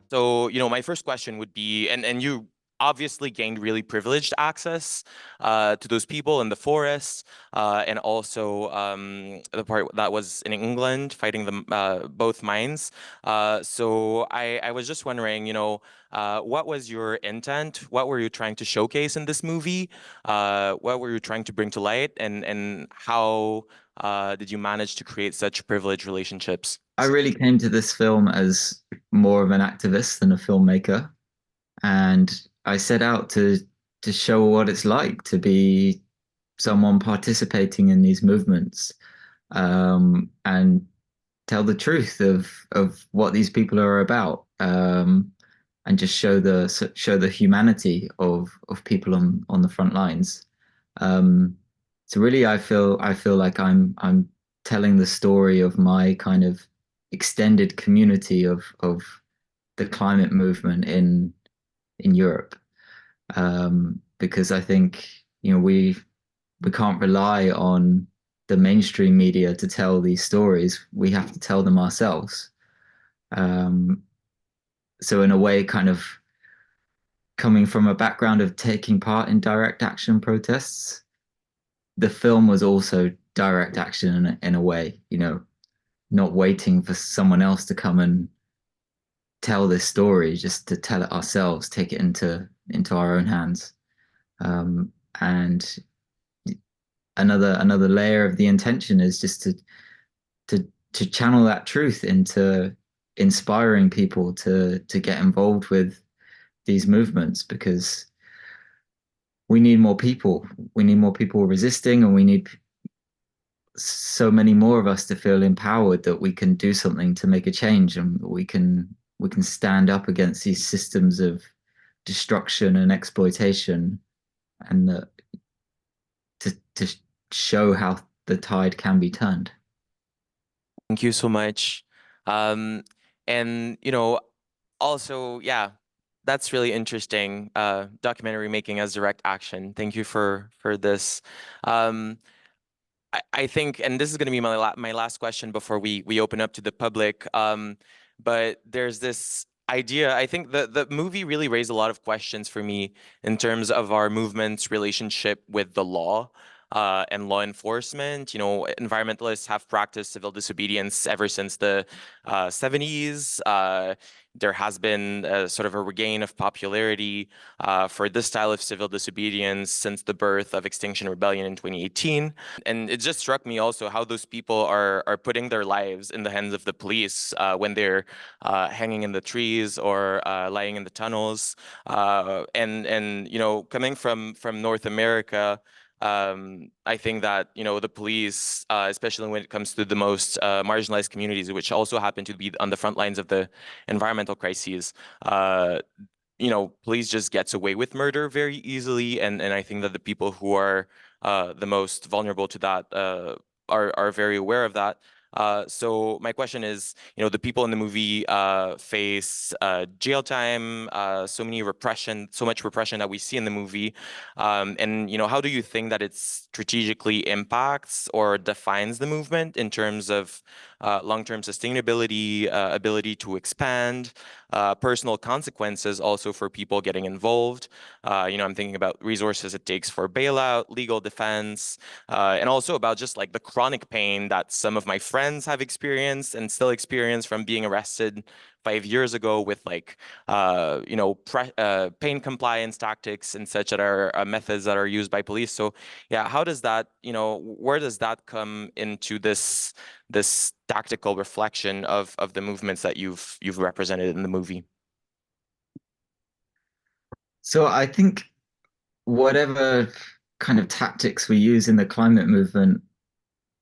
So, my first question would be, and you obviously gained really privileged access to those people in the forest, and also the part that was in England fighting the both mines. So I was just wondering, what was your intent? What were you trying to showcase in this movie? What were you trying to bring to light? And how did you manage to create such privileged relationships? I really came to this film as more of an activist than a filmmaker, and I set out to show what it's like to be someone participating in these movements, and tell the truth of what these people are about, and just show the humanity of people on the front lines. Um, so really, I feel like I'm telling the story of my kind of extended community of the climate movement in Europe, because I think we can't rely on the mainstream media to tell these stories. We have to tell them ourselves. Um, so in a way, kind of coming from a background of taking part in direct action protests, the film was also direct action in a way, not waiting for someone else to come and tell this story, just to tell it ourselves, take it into our own hands. And another layer of the intention is just to channel that truth into inspiring people to get involved with these movements, because we need more people. We need more people resisting, and we need so many more of us to feel empowered that we can do something to make a change, and we can stand up against these systems of destruction and exploitation, and to show how the tide can be turned. Thank you so much. Um, and also, yeah, that's really interesting. Documentary making as direct action. Thank you for this. Um, I think, and this is going to be my last question before we open up to the public. But there's this idea. I think the movie really raised a lot of questions for me in terms of our movement's relationship with the law. And law enforcement. Environmentalists have practiced civil disobedience ever since the 70s. There has been sort of a regain of popularity for this style of civil disobedience since the birth of Extinction Rebellion in 2018. And it just struck me also how those people are putting their lives in the hands of the police when they're hanging in the trees or lying in the tunnels. And coming from North America, I think that the police, especially when it comes to the most marginalized communities, which also happen to be on the front lines of the environmental crises, uh, police just gets away with murder very easily, and I think that the people who are the most vulnerable to that are very aware of that. So my question is, the people in the movie face jail time, so much repression that we see in the movie, and how do you think that it strategically impacts or defines the movement in terms of long-term sustainability, ability to expand? Personal consequences also for people getting involved. I'm thinking about resources it takes for bailout, legal defense, and also about just like the chronic pain that some of my friends have experienced and still experience from being arrested 5 years ago with like, pain compliance tactics and such that are methods that are used by police. So yeah, how does that, where does that come into this tactical reflection of the movements that you've represented in the movie? So I think whatever kind of tactics we use in the climate movement,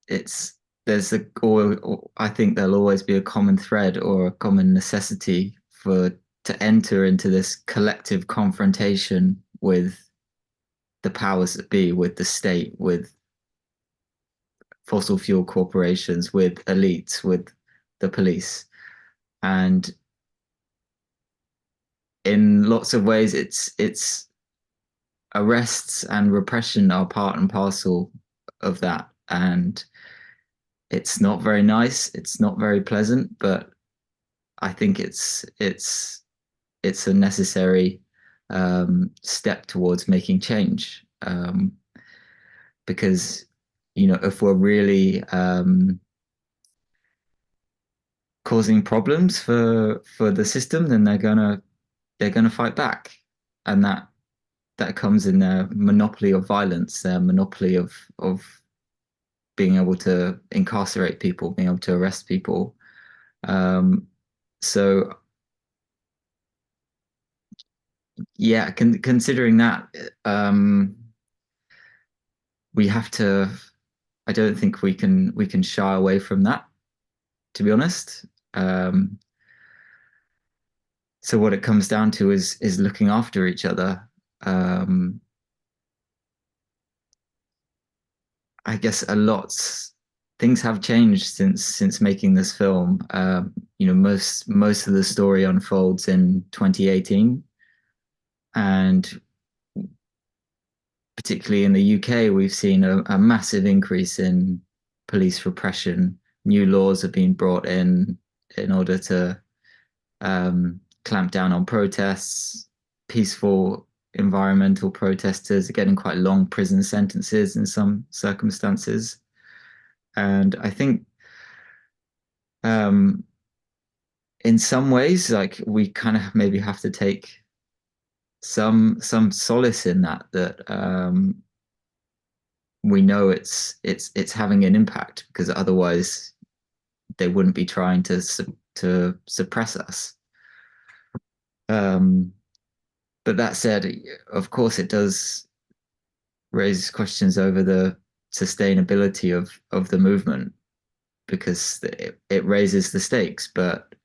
it's there's a or I think there'll always be a common thread or a common necessity for to enter into this collective confrontation with the powers that be, with the state, with fossil fuel corporations, with elites, with the police. And in lots of ways, it's arrests and repression are part and parcel of that. And it's not very nice. It's not very pleasant, but I think it's it's a necessary step towards making change. Because if we're really causing problems for the system, then they're gonna fight back, and that comes in their monopoly of violence, their monopoly of being able to incarcerate people, being able to arrest people. So yeah, considering that, we have to. I don't think we can shy away from that, to be honest. Um, so what it comes down to is looking after each other. Um, I guess a lot things have changed since making this film. Most of the story unfolds in 2018, and particularly in the UK, we've seen a massive increase in police repression. New laws have been brought in order to clamp down on protests. Peaceful environmental protesters are getting quite long prison sentences in some circumstances. And I think um, in some ways, like we kind of maybe have to take some solace in that we know it's having an impact, because otherwise they wouldn't be trying to suppress us. Um, but that said, of course, it does raise questions over the sustainability of the movement, because it raises the stakes. But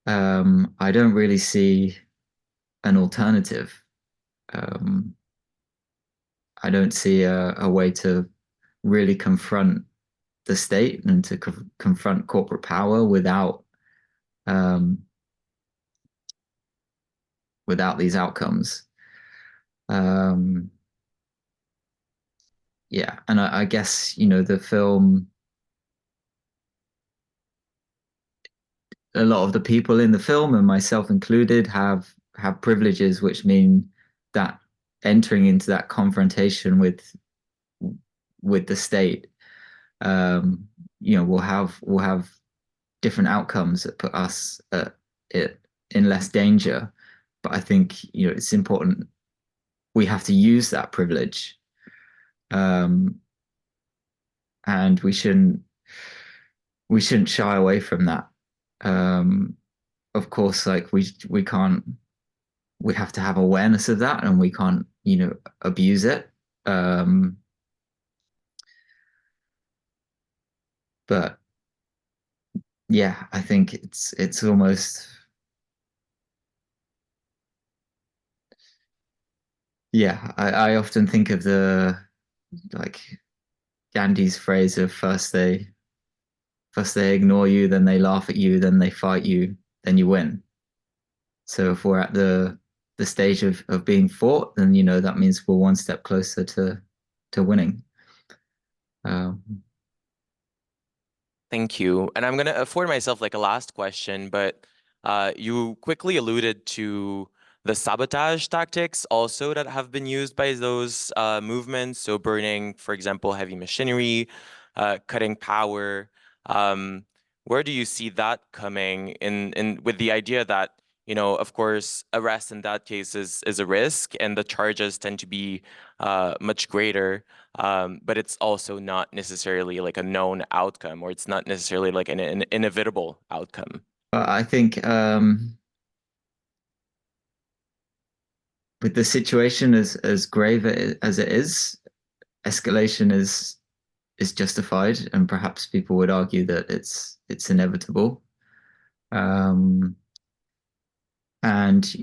I don't really see an alternative. Um, I don't see a way to really confront the state and to confront corporate power um, without these outcomes. Um, yeah, and I guess the film, a lot of the people in the film, and myself included, have privileges, which mean that entering into that confrontation with the state, um, we'll have different outcomes that put us in less danger. But I think it's important we have to use that privilege, um, and we shouldn't shy away from that. Um, of course, like we can't we have to have awareness of that, and we can't abuse it. Um, but yeah, I think it's almost, yeah. I often think of the, like, Gandhi's phrase of first they ignore you, then they laugh at you, then they fight you, then you win. So if we're at the stage of being fought, then that means we're one step closer to winning. Um, Thank you. And I'm going to afford myself like a last question, but you quickly alluded to the sabotage tactics also that have been used by those movements. So burning, for example, heavy machinery, cutting power. Um, where do you see that coming in with the idea that, of course, arrest in that case is a risk and the charges tend to be much greater. But it's also not necessarily like a known outcome, or it's not necessarily like an inevitable outcome. but I think with the situation as grave as it is, escalation is justified, and perhaps people would argue that it's inevitable. Um, and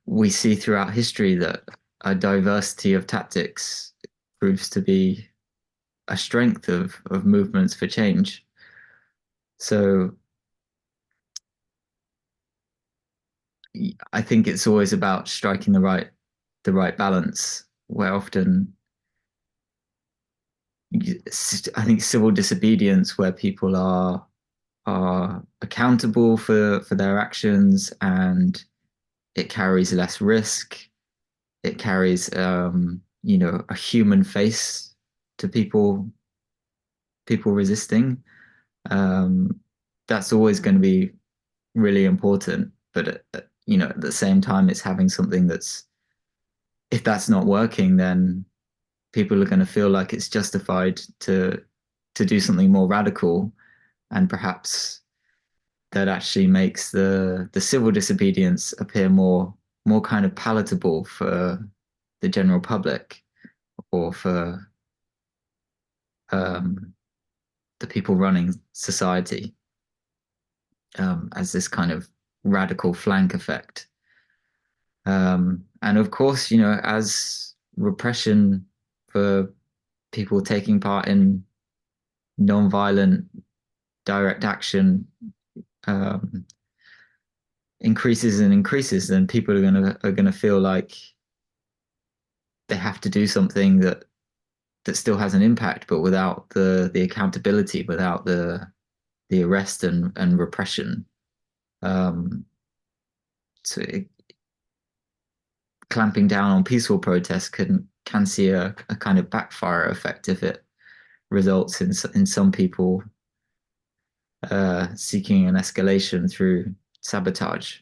we see throughout history that a diversity of tactics proves to be a strength of movements for change. So I think it's always about striking the right balance, where often I think civil disobedience, where people are accountable for their actions, and it carries less risk. It carries, a human face to people resisting. Um, that's always going to be really important. But at the same time, it's having something that's if that's not working, then people are going to feel like it's justified to do something more radical, and perhaps that actually makes the civil disobedience appear more kind of palatable for the general public or for um, the people running society as this kind of radical flank effect. And of course, as repression for people taking part in non-violent direct action um, increases and increases, then people are gonna feel like they have to do something that still has an impact, but without the accountability, without the arrest and repression. Um, so clamping down on peaceful protests can see a kind of backfire effect if it results in some people seeking an escalation through sabotage.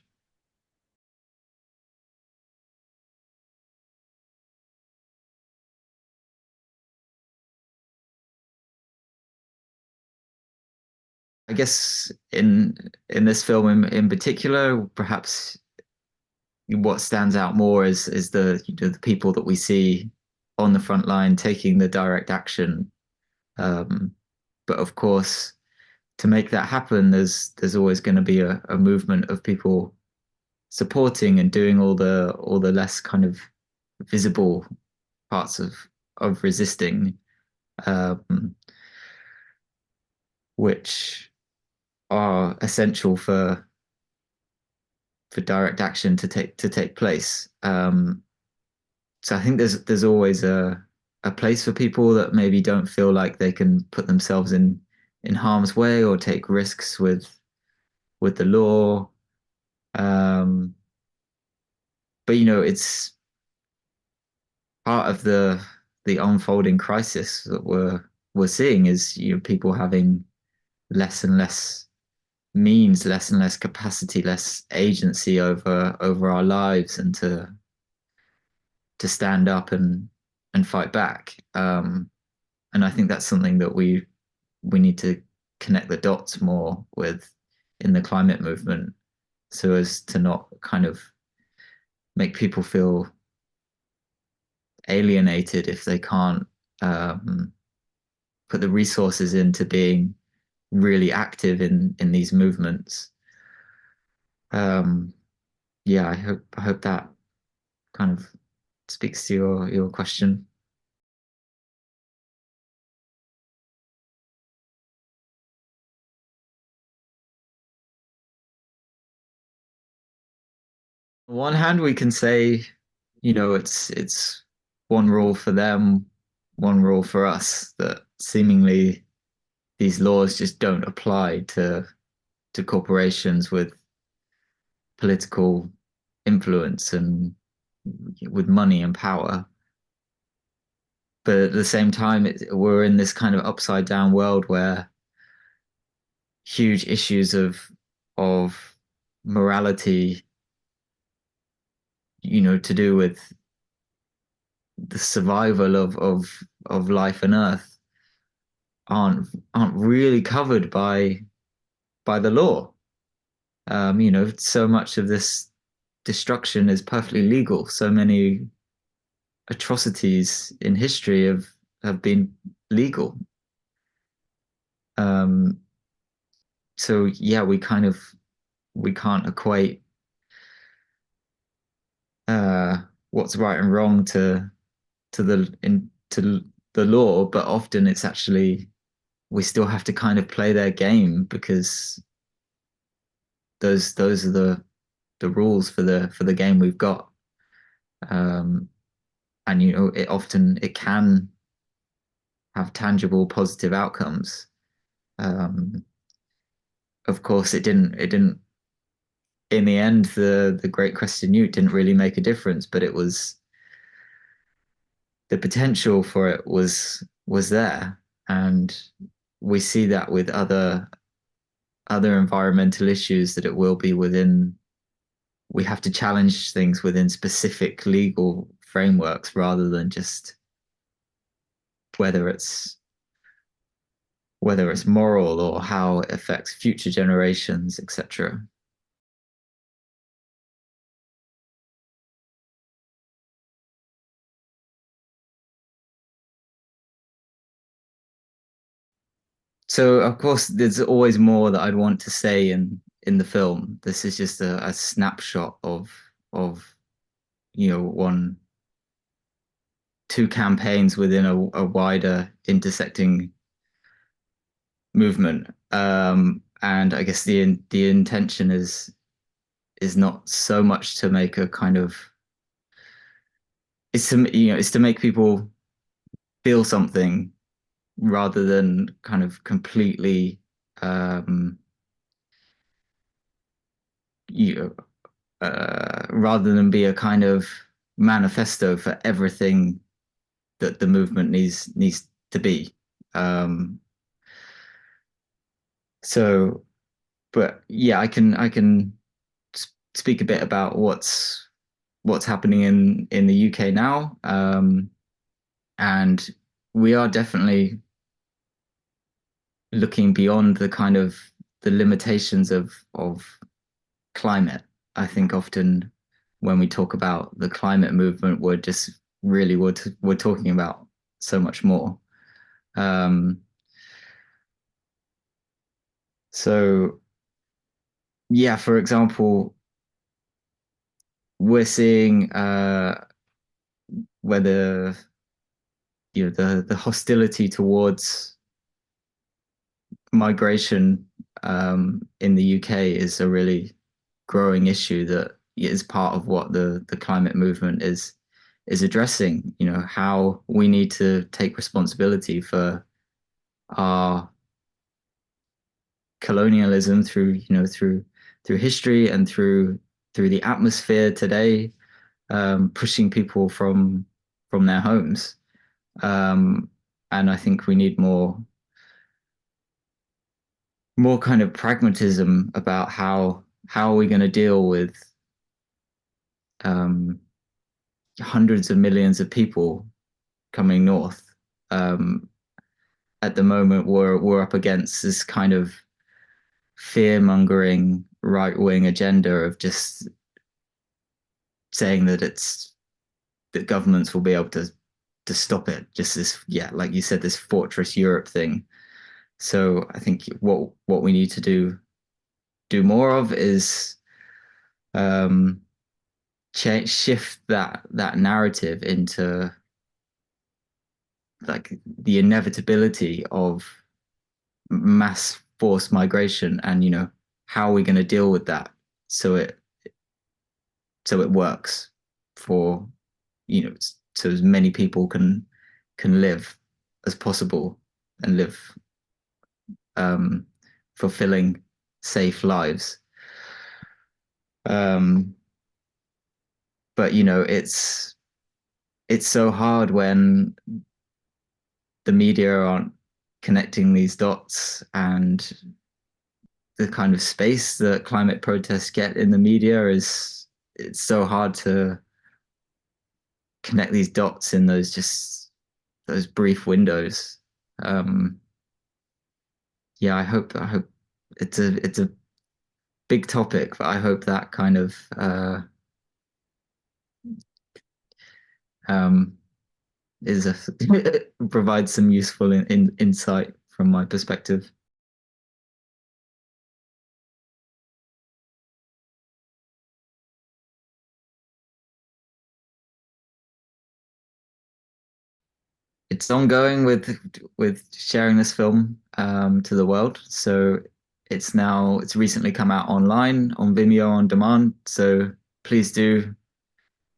I guess in this film in particular, perhaps what stands out more is the people that we see on the front line taking the direct action. Um, but of course, to make that happen, there's always going to be a movement of people supporting and doing all the less kind of visible parts of resisting, um, which are essential for direct action to take place. So I think there's always a place for people that maybe don't feel like they can put themselves in harm's way or take risks with the law. Um, but it's part of the unfolding crisis that we're seeing is people having less and less means, less and less capacity, less agency over our lives, and to stand up and fight back. And I think that's something that we need to connect the dots more with in the climate movement, so as to not kind of make people feel alienated if they can't um, put the resources into being really active in these movements. Um, yeah, I hope that kind of speaks to your question. On one hand, we can say, it's one rule for them, one rule for us, that seemingly these laws just don't apply to corporations with political influence and with money and power. But at the same time, we're in this kind of upside down world where huge issues of morality, to do with the survival of life on Earth aren't really covered by the law. So much of this destruction is perfectly legal. So many atrocities in history have been legal. Um, so yeah, we can't equate uh, what's right and wrong to the law, but often it's actually we still have to kind of play their game because those are the rules for the game we've got. Um, and it can have tangible positive outcomes. Um, of course, it didn't in the end, the Great Crested Newt didn't really make a difference, but it was the potential for it was there, and we see that with other environmental issues that it will be within. We have to challenge things within specific legal frameworks rather than just whether it's whether it's moral or how it affects future generations, etc. So of course, there's always more that I'd want to say in the film. This is just a snapshot of one two campaigns within a wider intersecting movement. And I guess the intention is not so much to make a kind of it's to make people feel something rather than kind of completely you know, rather than be a kind of manifesto for everything that the movement needs to be. Um, so, but yeah, I can speak a bit about what's happening in the UK now, and we are definitely looking beyond the kind of the limitations of climate. I think often when we talk about the climate movement, we're just really we're talking about so much more. Um, so yeah, for example, we're seeing whether the hostility towards migration in the UK is a really growing issue that is part of what the climate movement is addressing. How we need to take responsibility for our colonialism through history and through the atmosphere today, pushing people from their homes. Um, and I think we need more kind of pragmatism about how are we going to deal with um, hundreds of millions of people coming north. Um, at the moment, we're up against this kind of fear mongering right wing agenda of just saying that it's that governments will be able to stop it. Just this, yeah, like you said, this fortress Europe thing. So I think what we need to do more of is um, shift that narrative into like the inevitability of mass forced migration, and how are we going to deal with that so it works for so as many people can live as possible and live um, fulfilling, safe lives. Um, but it's so hard when the media aren't connecting these dots, and the kind of space that climate protests get in the media is it's so hard to connect these dots in those brief windows. Um, yeah, I hope it's a big topic, but I hope that kind of um, is a provides some useful insight from my perspective. It's ongoing with sharing this film to the world. So it's recently come out online on Vimeo on demand. So please do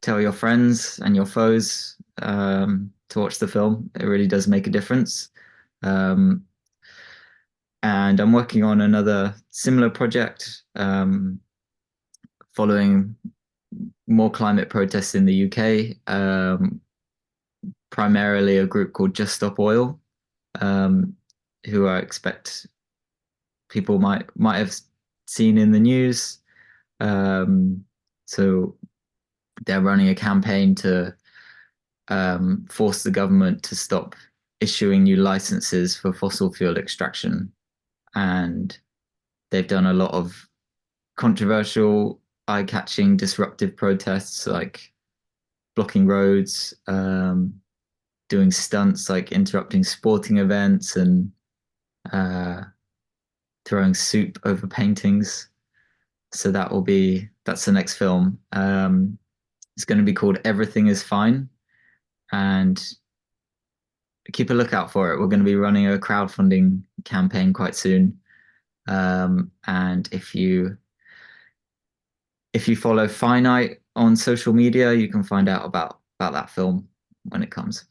tell your friends and your foes to watch the film. It really does make a difference. Um, and I'm working on another similar project following more climate protests in the UK, primarily a group called Just Stop Oil, um, who I expect people might have seen in the news. Um, so they're running a campaign to force the government to stop issuing new licenses for fossil fuel extraction. And they've done a lot of controversial, eye-catching, disruptive protests like blocking roads, doing stunts like interrupting sporting events and uh, throwing soup over paintings. So that's the next film. It's going to be called Everything is Fine, and keep a lookout for it. We're going to be running a crowdfunding campaign quite soon. And if you follow Finite on social media, you can find out about that film when it comes.